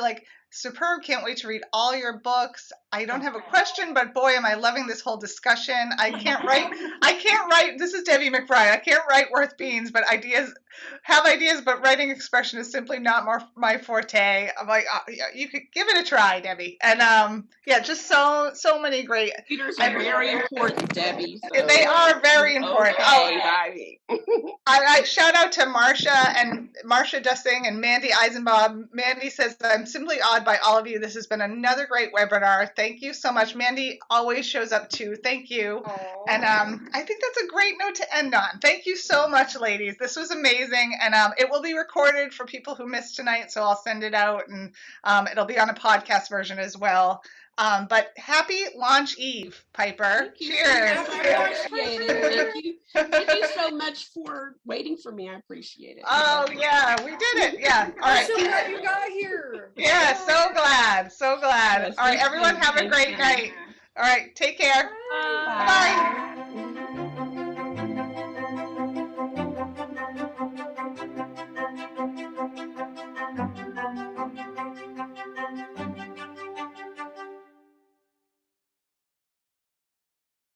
superb. Can't wait to read all your books. I don't have a question, but boy, am I loving this whole discussion. I can't write. This is Debbie McBride. I can't write worth beans, but have ideas, but writing expression is simply not my forte. I'm like, you could give it a try, Debbie. And just so many great. Computers are very important, Debbie. So. They are very important. Okay, I shout out to Marcia Dussing and Mandy Eisenbaum. Mandy says, I'm simply awed by all of you. This has been another great webinar. Thank you so much. Mandy always shows up too. Thank you. Aww. And I think that's a great note to end on. Thank you so much, ladies. This was amazing. And it will be recorded for people who missed tonight, so I'll send it out, and it'll be on a podcast version as well. But happy launch eve, Piper. Cheers. I appreciate it. Thank you so much for waiting for me. I appreciate it. Oh, yeah, we did it. Yeah. All right. I'm so glad you got here. Yeah, so glad. So glad. All right, everyone have a great night. All right, take care. Bye. Bye.